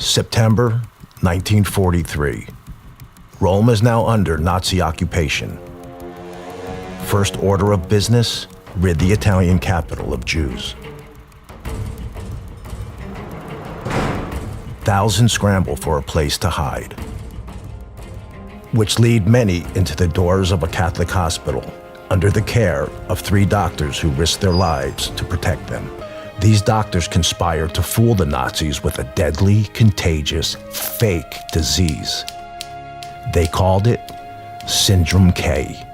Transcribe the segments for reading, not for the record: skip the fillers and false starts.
September 1943. Rome is now under Nazi occupation. First order of business, rid the Italian capital of Jews. Thousands scramble for a place to hide, which lead many into the doors of a Catholic hospital under the care of 3 doctors who risked their lives to protect them. These doctors conspired to fool the Nazis with a deadly, contagious, fake disease. They called it Syndrome K.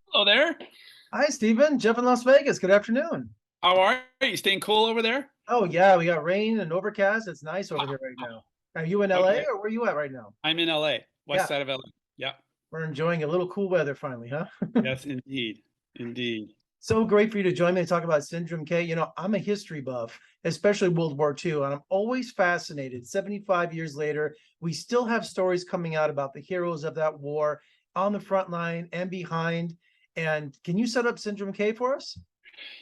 Hello there. Hi, Stephen. Jeff in Las Vegas. Good afternoon. How are you? You staying cool over there? Oh, yeah. We got rain and overcast. It's nice over there right now. Are you in LA or where are you at right now? I'm in LA, west side of LA. Yeah. We're enjoying a little cool weather finally, huh? Yes, indeed. Indeed. So great for you to join me and talk about Syndrome K. You know, I'm a history buff, especially World War II, and I'm always fascinated. 75 years later, we still have stories coming out about the heroes of that war on the front line and behind. And can you set up Syndrome K for us?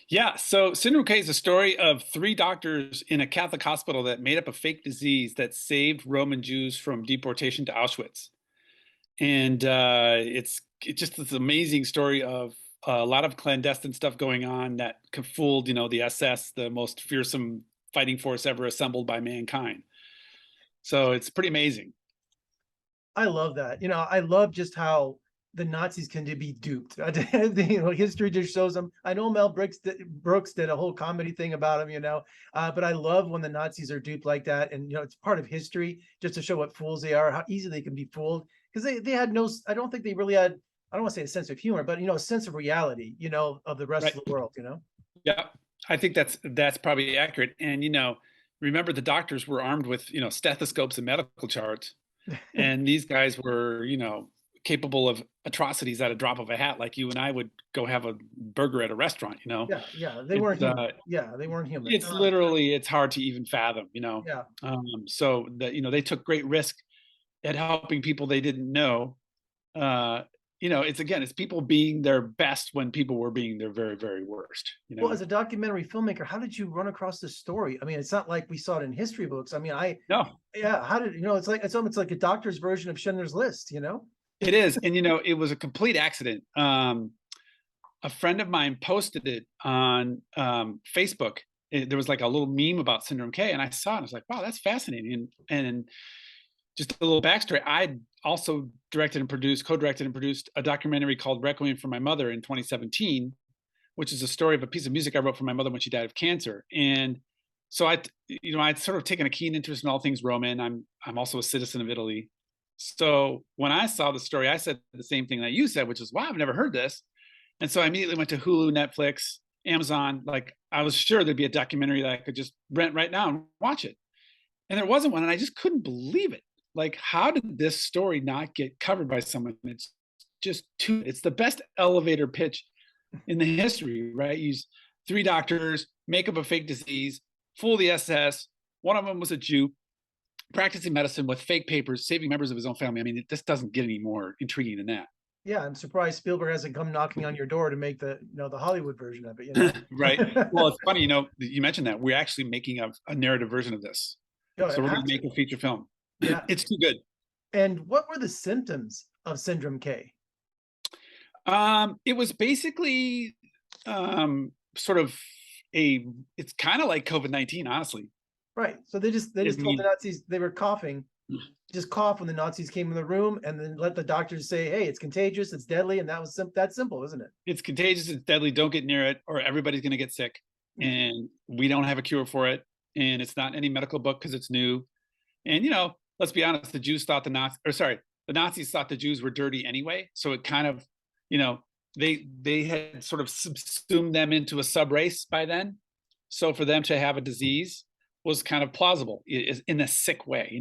Yeah. So Syndrome K is a story of 3 doctors in a Catholic hospital that made up a fake disease that saved Roman Jews from deportation to Auschwitz. And it's just this amazing story of a lot of clandestine stuff going on that fooled, the SS, the most fearsome fighting force ever assembled by mankind. So it's pretty amazing. I love that. I love just how the Nazis can be duped. History just shows them. I know Mel Brooks did a whole comedy thing about him, but I love when the Nazis are duped like that. And, it's part of history just to show what fools they are, how easy they can be fooled. Because they had I don't think they really had, I don't want to say a sense of humor, but, a sense of reality, of the rest of the world, Yeah, I think that's probably accurate. And, remember the doctors were armed with, stethoscopes and medical charts. And these guys were, capable of atrocities at a drop of a hat, like you and I would go have a burger at a restaurant, Yeah, they weren't human. They weren't human. It's literally, it's hard to even fathom, Yeah. So that, they took great risk at helping people they didn't know. It's people being their best when people were being their very, very worst. Well, as a documentary filmmaker, how did you run across this story? I mean, it's not like we saw it in history books. I mean, how did it's almost like a doctor's version of Schindler's List, It is. And, it was a complete accident. A friend of mine posted it on Facebook. There was like a little meme about Syndrome K, and I saw it. I was like, wow, that's fascinating. And just a little backstory. I also co-directed and produced a documentary called Requiem for My Mother in 2017, which is a story of a piece of music I wrote for my mother when she died of cancer. And so I'd sort of taken a keen interest in all things Roman. I'm also a citizen of Italy. So when I saw the story, I said the same thing that you said, which is, wow, I've never heard this. And so I immediately went to Hulu, Netflix, Amazon. Like, I was sure there'd be a documentary that I could just rent right now and watch it. And there wasn't one. And I just couldn't believe it. Like, how did this story not get covered by someone? It's just it's the best elevator pitch in the history, right? Use 3 doctors, make up a fake disease, fool the SS. One of them was a Jew, practicing medicine with fake papers, saving members of his own family. I mean, this doesn't get any more intriguing than that. Yeah, I'm surprised Spielberg hasn't come knocking on your door to make the Hollywood version of it. Right. Well, it's funny, you mentioned that we're actually making a narrative version of this. So we're going to make a feature film. Yeah, it's too good. And what were the symptoms of Syndrome K? It was basically sort of it's kind of like COVID-19, honestly. Right. So they just told the Nazis they were coughing, just cough when the Nazis came in the room, and then let the doctors say, hey, it's contagious, it's deadly. And that was that simple, isn't it? It's contagious, it's deadly, don't get near it, or everybody's going to get sick. And we don't have a cure for it. And it's not in any medical book because it's new. And, let's be honest, the Nazis thought the Jews were dirty anyway. So it kind of, they had sort of subsumed them into a sub race by then. So for them to have a disease was kind of plausible in a sick way,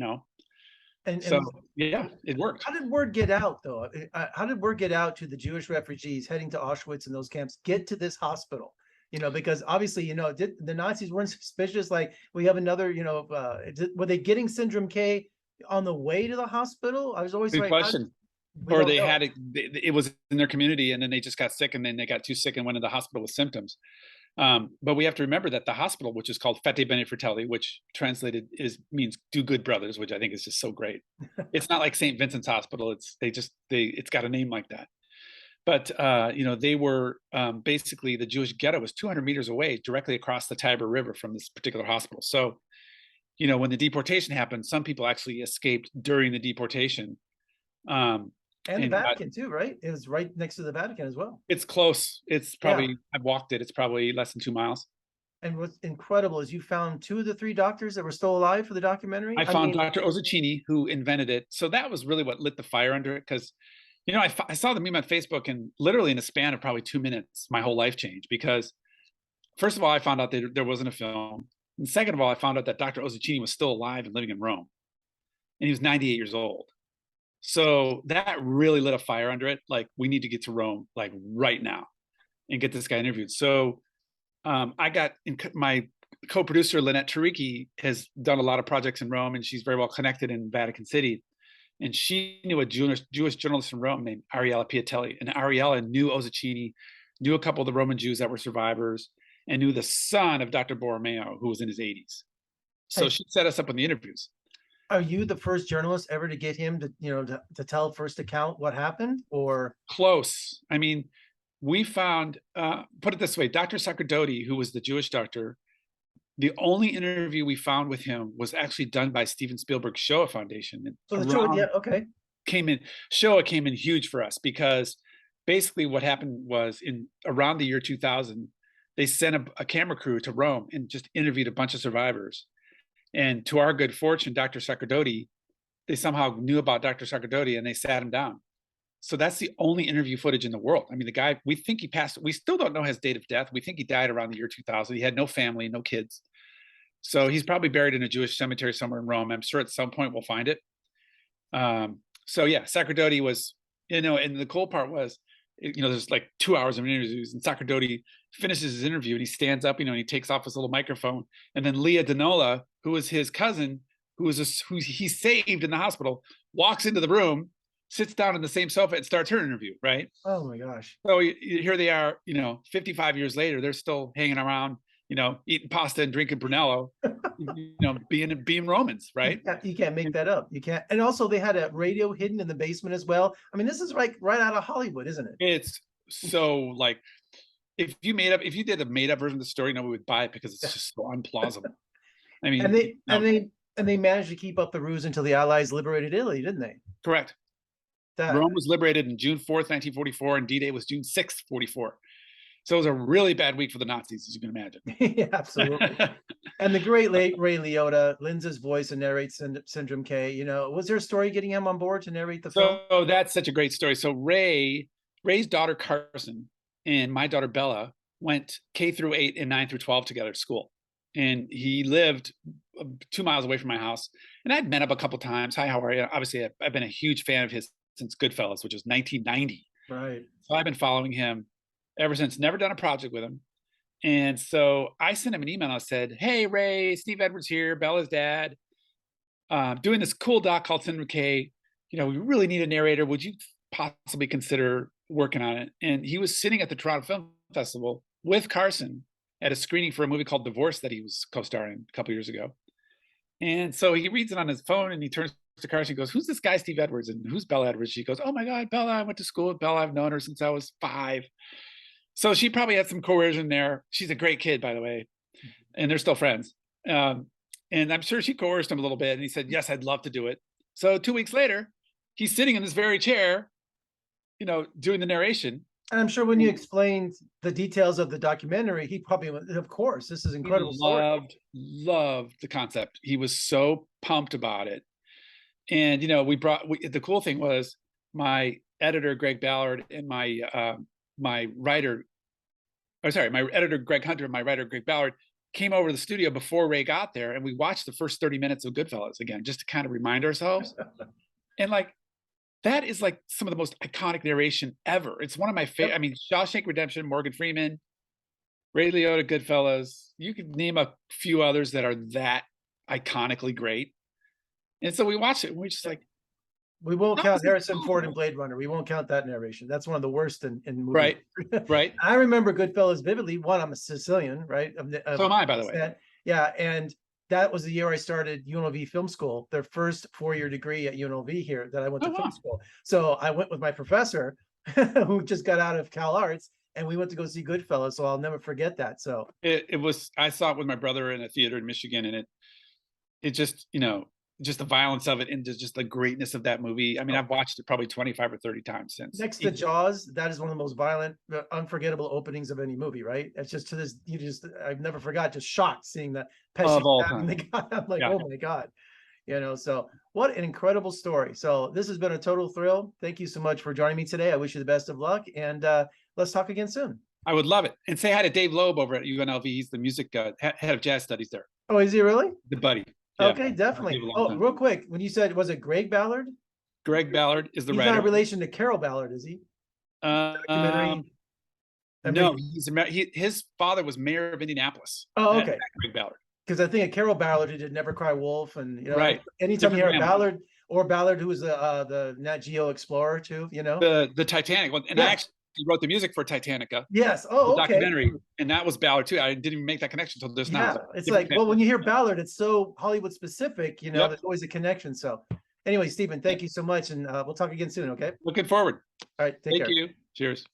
And so, yeah, it worked. How did word get out, though? How did word get out to the Jewish refugees heading to Auschwitz and those camps, get to this hospital? Because obviously, the Nazis weren't suspicious. Like, we have another, were they getting Syndrome K on the way to the hospital? I was always Good question. Or they had it was in their community, and then they just got sick, and then they got too sick and went into the hospital with symptoms. But we have to remember that the hospital, which is called Fete Bene Fratelli, which translated means do good brothers, which I think is just so great. It's not like St. Vincent's Hospital. It's got a name like that. But they were basically, the Jewish ghetto was 200 meters away, directly across the Tiber River from this particular hospital. So, when the deportation happened, some people actually escaped during the deportation. And the Vatican too, right? It was right next to the Vatican as well. It's close. It's probably, I've walked it. It's probably less than 2 miles. And what's incredible is you found 2 of the 3 doctors that were still alive for the documentary. I found Dr. Ozacchini, who invented it. So that was really what lit the fire under it. Because, I saw the meme on Facebook, and literally in a span of probably 2 minutes, my whole life changed. Because first of all, I found out that there wasn't a film. And second of all, I found out that Dr. Ozacchini was still alive and living in Rome. And he was 98 years old. So that really lit a fire under it. Like, we need to get to Rome, like right now, and get this guy interviewed. So I got my co-producer, Lynette Tariki, has done a lot of projects in Rome, and she's very well connected in Vatican City. And she knew a Jewish journalist in Rome named Ariella Piatelli. And Ariella knew Ozacchini, knew a couple of the Roman Jews that were survivors, and knew the son of Dr. Borromeo, who was in his 80s. So she set us up on the interviews. Are you the first journalist ever to get him to tell first account what happened, or? Close. I mean, we found, put it this way, Dr. Sacerdoti, who was the Jewish doctor, the only interview we found with him was actually done by Steven Spielberg's Shoah Foundation. Shoah came in huge for us, because basically what happened was, around the year 2000, they sent a camera crew to Rome and just interviewed a bunch of survivors. And to our good fortune, Dr. Sacerdoti, they somehow knew about Dr. Sacerdoti, and they sat him down. So that's the only interview footage in the world. I mean, the guy, we think he passed, we still don't know his date of death. We think he died around the year 2000. He had no family, no kids. So he's probably buried in a Jewish cemetery somewhere in Rome. I'm sure at some point we'll find it. So yeah, Sacerdoti was, and the cool part was, there's like 2 hours of interviews, and Sacerdoti finishes his interview, and he stands up, and he takes off his little microphone. And then Leah Danola, who was his cousin, who he saved in the hospital, walks into the room, sits down on the same sofa, and starts her interview, right? Oh my gosh. So here they are, 55 years later, they're still hanging around, eating pasta and drinking Brunello, being Romans, right? You can't make that up. You can't. And also they had a radio hidden in the basement as well. I mean, this is like right out of Hollywood, isn't it? It's so, like, if you did a made up version of the story, we would buy it, because it's just so unplausible. I mean, and they managed to keep up the ruse until the Allies liberated Italy, didn't they? Correct. Rome was liberated on June 4th, 1944, and D-Day was June 6th, 44. So it was a really bad week for the Nazis, as you can imagine. Yeah, absolutely. And the great late Ray Liotta lends his voice and narrates Syndrome K. Was there a story getting him on board to narrate the film? So that's such a great story. So Ray's daughter Carson and my daughter Bella went K through 8 and 9 through 12 together at school. And he lived 2 miles away from my house. And I'd met up a couple times. Hi, how are you? Obviously, I've been a huge fan of his since Goodfellas, which was 1990. Right. So I've been following him ever since. Never done a project with him. And so I sent him an email. I said, "Hey, Ray, Steve Edwards here, Bella's dad, doing this cool doc called Syndrome K. We really need a narrator. Would you possibly consider working on it?" And he was sitting at the Toronto Film Festival with Carson at a screening for a movie called Divorce that he was co-starring a couple years ago. And so he reads it on his phone, and he turns to Carson and goes, "Who's this guy, Steve Edwards? And who's Bella Edwards?" She goes, "Oh my God, Bella, I went to school with Bella. I've known her since I was 5. So she probably had some coercion there. She's a great kid, by the way. And they're still friends. And I'm sure she coerced him a little bit. And he said, "Yes, I'd love to do it." So 2 weeks later, he's sitting in this very chair, doing the narration. And I'm sure when you explained the details of the documentary, he probably went, "Of course, this is incredible." Loved the concept. He was so pumped about it. And, the cool thing was my editor, Greg Ballard, and my editor, Greg Hunter, and my writer, Greg Ballard, came over to the studio before Ray got there. And we watched the first 30 minutes of Goodfellas again, just to kind of remind ourselves. And that is like some of the most iconic narration ever. It's one of my favorite. I mean, Shawshank Redemption, Morgan Freeman, Ray Liotta, Goodfellas. You could name a few others that are that iconically great. And so we watched it, and we're just like, We won't That count was Harrison Ford in incredible. Blade Runner. We won't count that narration. That's one of the worst in movies. Right. I remember Goodfellas vividly. One, I'm a Sicilian, right? So am I, by the way. Yeah, and that was the year I started UNLV Film School, their first 4-year degree at UNLV here that I went to film school. So I went with my professor who just got out of Cal Arts, and we went to go see Goodfellas. So I'll never forget that. So it was, I saw it with my brother in a theater in Michigan, and it just, just the violence of it and just the greatness of that movie. I mean, I've watched it probably 25 or 30 times since. Next to Jaws, that is one of the most violent, unforgettable openings of any movie, right? It's just to this, I've never forgot, just shocked seeing that Pesci stabbing the guy. I'm like, oh my God. So what an incredible story. So this has been a total thrill. Thank you so much for joining me today. I wish you the best of luck, and let's talk again soon. I would love it. And say hi to Dave Loeb over at UNLV. He's the music head of jazz studies there. Oh, is he really? The buddy. Yeah. Okay, definitely. Oh, real quick, when you said, was it Greg Ballard? Greg Ballard is the writer. He's not a relation to Carol Ballard, is he? No, his father was mayor of Indianapolis. Oh, okay. Greg Ballard. Because I think of Carol Ballard, who did Never Cry Wolf, and right. Anytime you hear Ballard, or Ballard, who was the Nat Geo explorer too, the Titanic one, and I actually wrote the music for Titanica. Yes. Oh, okay. Documentary, and that was Ballard too. I didn't even make that connection until just now. It's like, well, when you hear Ballard, it's so Hollywood specific, there's always a connection. So anyway, Stephen, thank you so much, and we'll talk again soon. Okay. Looking forward. All right. Take care. Thank you. Cheers.